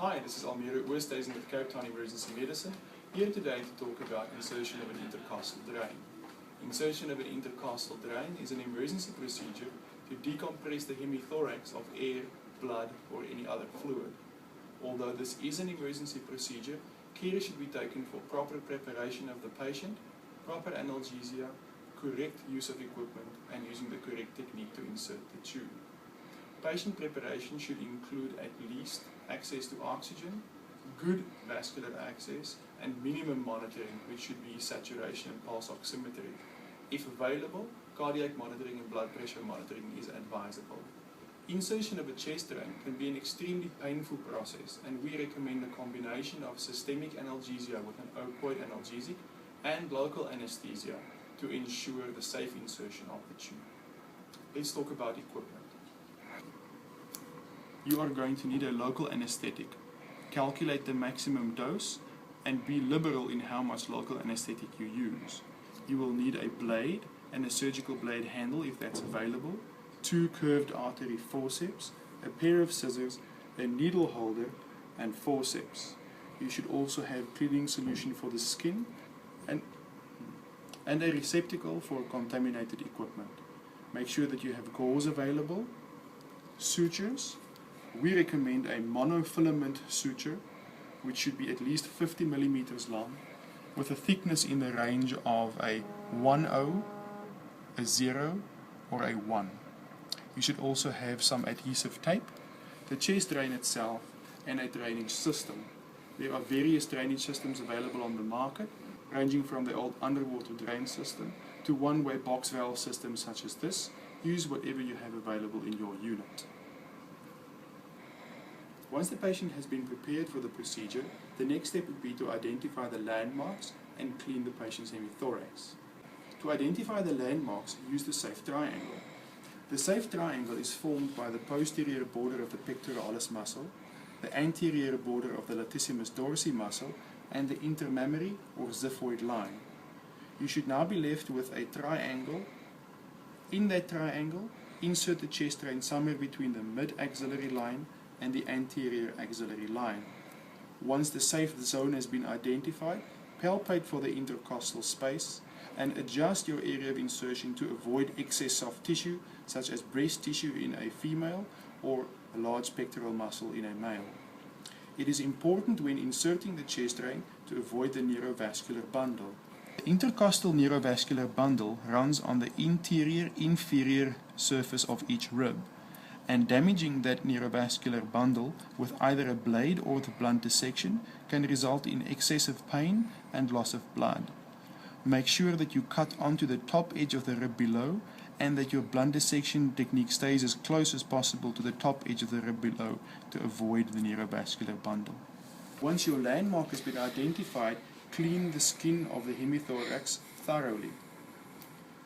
Hi, this is Almiro Oosthuizen with Cape Town Emergency Medicine, here today to talk about insertion of an intercostal drain. Insertion of an intercostal drain is an emergency procedure to decompress the hemithorax of air, blood or any other fluid. Although this is an emergency procedure, care should be taken for proper preparation of the patient, proper analgesia, correct use of equipment and using the correct technique to insert the tube. Patient preparation should include at least access to oxygen, good vascular access, and minimum monitoring, which should be saturation and pulse oximetry. If available, cardiac monitoring and blood pressure monitoring is advisable. Insertion of a chest drain can be an extremely painful process, and we recommend a combination of systemic analgesia with an opioid analgesic and local anesthesia to ensure the safe insertion of the tube. Let's talk about equipment. You are going to need a local anesthetic. Calculate the maximum dose and be liberal in how much local anesthetic you use. You will need a blade and a surgical blade handle if that's available, 2 curved artery forceps, a pair of scissors, a needle holder and forceps. You should also have cleaning solution for the skin and a receptacle for contaminated equipment. Make sure that you have gauze available, sutures. We recommend a monofilament suture, which should be at least 50 millimeters long, with a thickness in the range of a 1/0, a 0, or a 1. You should also have some adhesive tape, the chest drain itself, and a drainage system. There are various drainage systems available on the market, ranging from the old underwater drain system to one-way box valve systems such as this. Use whatever you have available in your unit. Once the patient has been prepared for the procedure, the next step would be to identify the landmarks and clean the patient's hemithorax. To identify the landmarks, use the safe triangle. The safe triangle is formed by the posterior border of the pectoralis muscle, the anterior border of the latissimus dorsi muscle, and the intermammary or xiphoid line. You should now be left with a triangle. In that triangle, insert the chest drain somewhere between the mid-axillary line and the anterior axillary line. Once the safe zone has been identified, palpate for the intercostal space and adjust your area of insertion to avoid excess soft tissue such as breast tissue in a female or a large pectoral muscle in a male. It is important when inserting the chest drain to avoid the neurovascular bundle. The intercostal neurovascular bundle runs on the interior inferior surface of each rib, and damaging that neurovascular bundle with either a blade or with blunt dissection can result in excessive pain and loss of blood. Make sure that you cut onto the top edge of the rib below and that your blunt dissection technique stays as close as possible to the top edge of the rib below to avoid the neurovascular bundle. Once your landmark has been identified, clean the skin of the hemithorax thoroughly.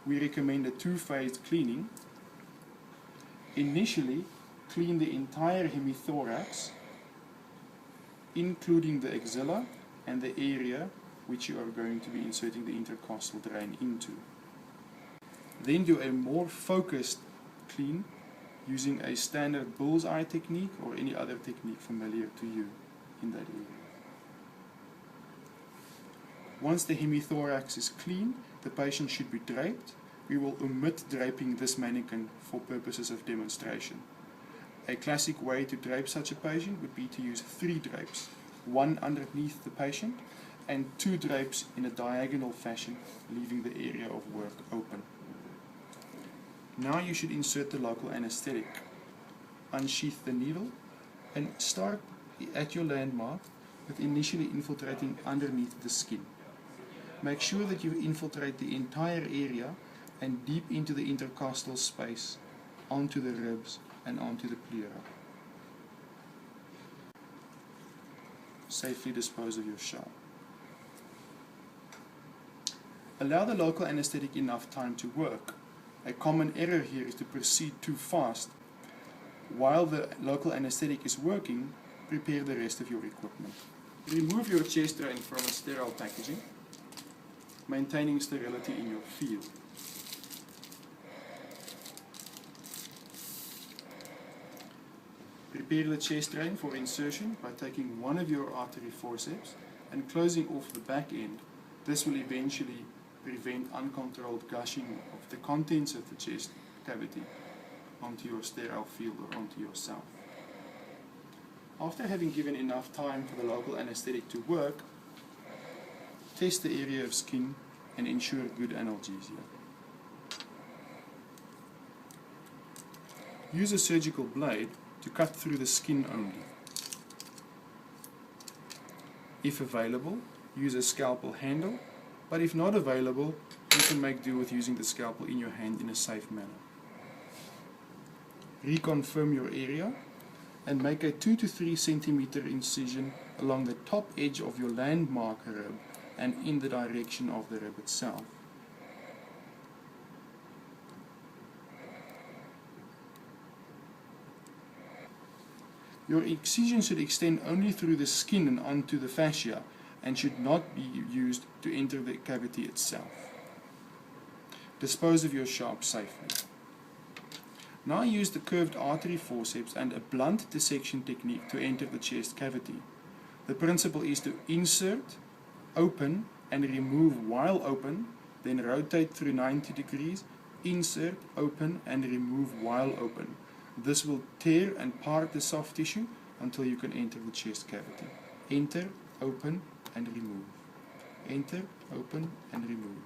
We recommend a 2-phased cleaning. Initially, clean the entire hemithorax, including the axilla and the area which you are going to be inserting the intercostal drain into. Then do a more focused clean using a standard bullseye technique or any other technique familiar to you in that area. Once the hemithorax is clean, the patient should be draped. We will omit draping this mannequin for purposes of demonstration. A classic way to drape such a patient would be to use 3 drapes, 1 underneath the patient and 2 drapes in a diagonal fashion, leaving the area of work open. Now you should insert the local anesthetic. Unsheath the needle and start at your landmark with initially infiltrating underneath the skin. Make sure that you infiltrate the entire area and deep into the intercostal space, onto the ribs and onto the pleura. Safely dispose of your shell. Allow the local anesthetic enough time to work. A common error here is to proceed too fast. While the local anesthetic is working, prepare the rest of your equipment. Remove your chest drain from a sterile packaging, maintaining sterility in your field. Prepare the chest drain for insertion by taking one of your artery forceps and closing off the back end. This will eventually prevent uncontrolled gushing of the contents of the chest cavity onto your sterile field or onto yourself. After having given enough time for the local anesthetic to work, test the area of skin and ensure good analgesia. Use a surgical blade to cut through the skin only. If available, use a scalpel handle, but if not available, you can make do with using the scalpel in your hand in a safe manner. Reconfirm your area and make a 2 to 3 centimeter incision along the top edge of your landmark rib and in the direction of the rib itself. Your excision should extend only through the skin and onto the fascia and should not be used to enter the cavity itself. Dispose of your sharp safely. Now use the curved artery forceps and a blunt dissection technique to enter the chest cavity. The principle is to insert, open and remove while open, then rotate through 90 degrees, insert, open and remove while open. This will tear and part the soft tissue until you can enter the chest cavity. Enter, open and remove. Enter, open and remove.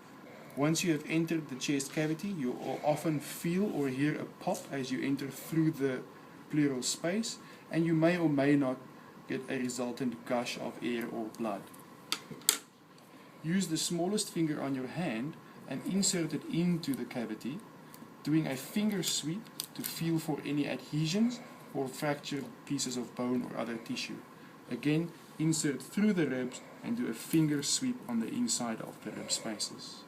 Once you have entered the chest cavity, you will often feel or hear a pop as you enter through the pleural space, and you may or may not get a resultant gush of air or blood. Use the smallest finger on your hand and insert it into the cavity, doing a finger sweep to feel for any adhesions or fractured pieces of bone or other tissue. Again, insert through the ribs and do a finger sweep on the inside of the rib spaces.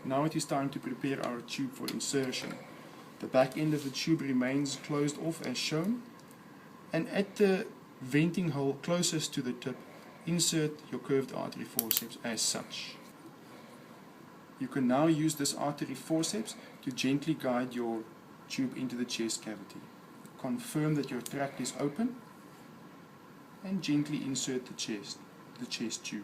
Now it is time to prepare our tube for insertion. The back end of the tube remains closed off as shown, and at the venting hole closest to the tip, insert your curved artery forceps as such. You can now use this artery forceps to gently guide your tube into the chest cavity. Confirm that your tract is open and gently insert the chest tube.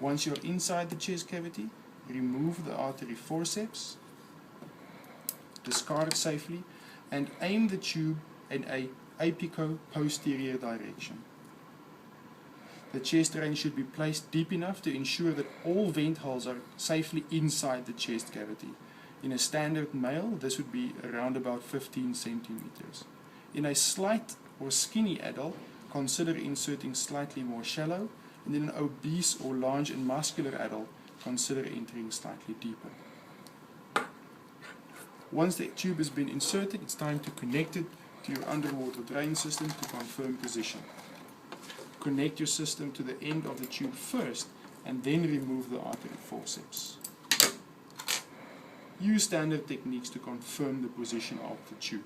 Once you're inside the chest cavity, remove the artery forceps, discard safely, and aim the tube in a apico posterior direction. The chest drain should be placed deep enough to ensure that all vent holes are safely inside the chest cavity. In a standard male, this would be around about 15 centimeters. In a slight or skinny adult, consider inserting slightly more shallow, and in an obese or large and muscular adult, consider entering slightly deeper. Once the tube has been inserted, it's time to connect it to your underwater drain system to confirm position. Connect your system to the end of the tube first and then remove the artery forceps. Use standard techniques to confirm the position of the tube.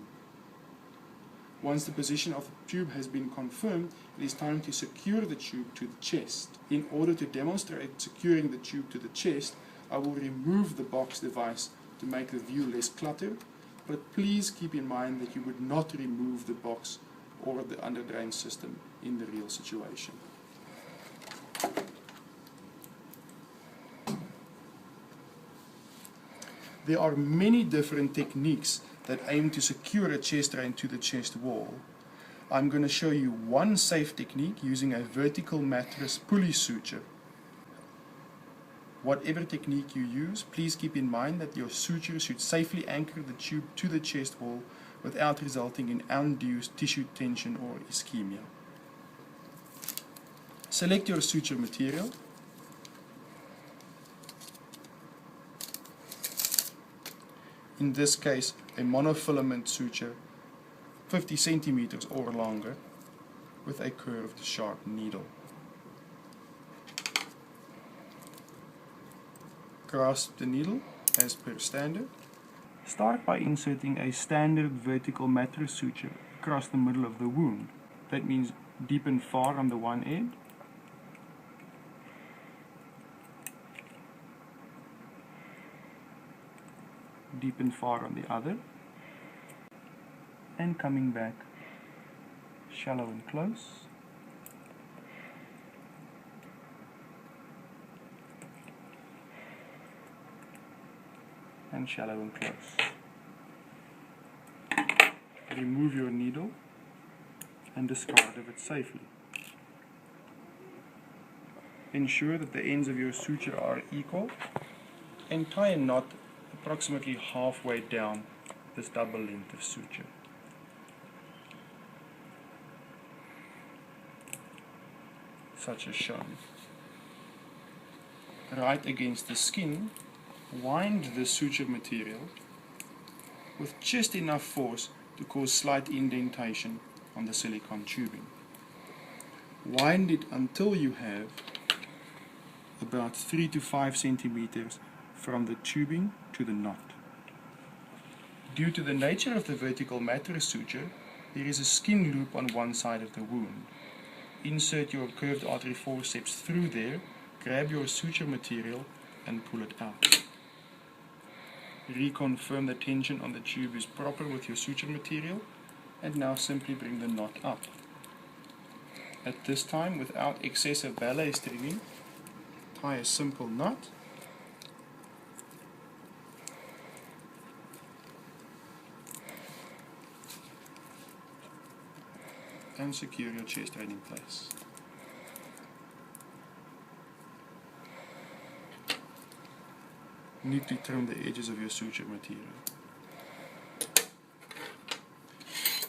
Once the position of the tube has been confirmed, it is time to secure the tube to the chest. In order to demonstrate securing the tube to the chest, I will remove the box device to make the view less cluttered, but please keep in mind that you would not remove the box or the underdrain system in the real situation. There are many different techniques that aim to secure a chest drain to the chest wall. I'm going to show you one safe technique using a vertical mattress pulley suture. Whatever technique you use, please keep in mind that your suture should safely anchor the tube to the chest wall without resulting in undue tissue tension or ischemia. Select your suture material. In this case, a monofilament suture, 50 centimeters or longer, with a curved sharp needle. Grasp the needle as per standard. Start by inserting a standard vertical mattress suture across the middle of the wound. That means deep and far on the one end, deep and far on the other. and coming back shallow and close, and shallow and close. Remove your needle and discard of it safely. Ensure that the ends of your suture are equal and tie a knot approximately halfway down this double length of suture. Such as shown. Right against the skin, wind the suture material with just enough force to cause slight indentation on the silicone tubing. Wind it until you have about 3 to 5 centimeters from the tubing to the knot. Due to the nature of the vertical mattress suture, there is a skin loop on one side of the wound. Insert your curved artery forceps through there, grab your suture material and pull it out. Reconfirm the tension on the tube is proper with your suture material, and now simply bring the knot up. At this time, without excessive ballet stringing, tie a simple knot and secure your chest rein in place. Neatly trim the edges of your suture material.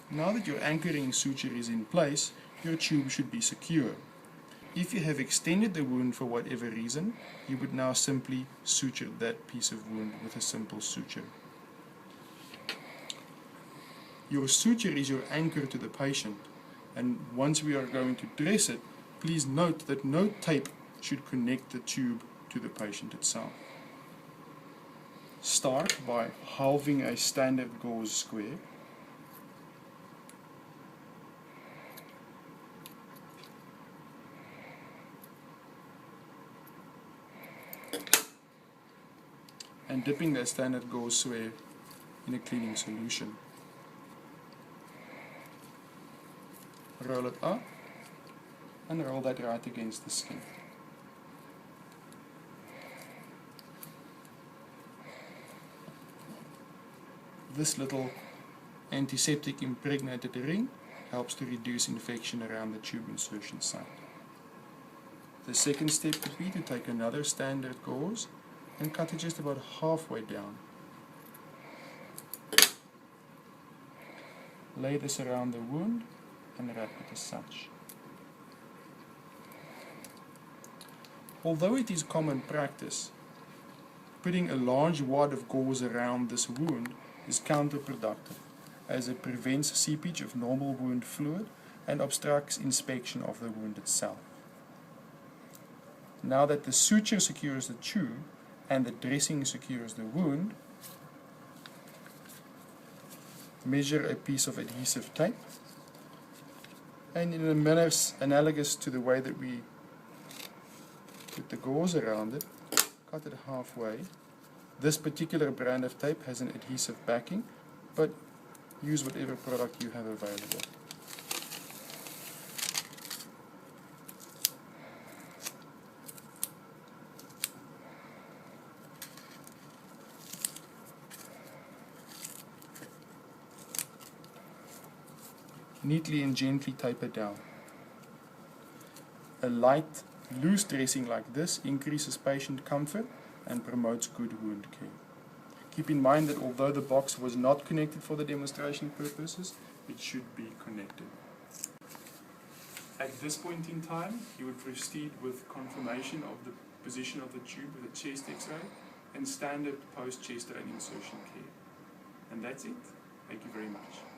Now that your anchoring suture is in place, your tube should be secure. If you have extended the wound for whatever reason, you would now simply suture that piece of wound with a simple suture. Your suture is your anchor to the patient, and once we are going to dress it, please note that no tape should connect the tube to the patient itself. Start by halving a standard gauze square. And dipping that standard gauze square in a cleaning solution. Roll it up and roll that right against the skin. This little antiseptic impregnated ring helps to reduce infection around the tube insertion site. The second step would be to take another standard gauze and cut it just about halfway down. Lay this around the wound and wrap it as such. Although it is common practice, putting a large wad of gauze around this wound is counterproductive, as it prevents seepage of normal wound fluid and obstructs inspection of the wound itself. Now that the suture secures the tube and the dressing secures the wound, measure a piece of adhesive tape, and in a manner analogous to the way that we put the gauze around it, cut it halfway. This particular brand of tape has an adhesive backing, but use whatever product you have available. Neatly and gently tape it down. A light, loose dressing like this increases patient comfort and promotes good wound care. Keep in mind that although the box was not connected for the demonstration purposes, it should be connected. At this point in time, you would proceed with confirmation of the position of the tube with a chest X-ray and standard post-chest rein insertion care. And that's it. Thank you very much.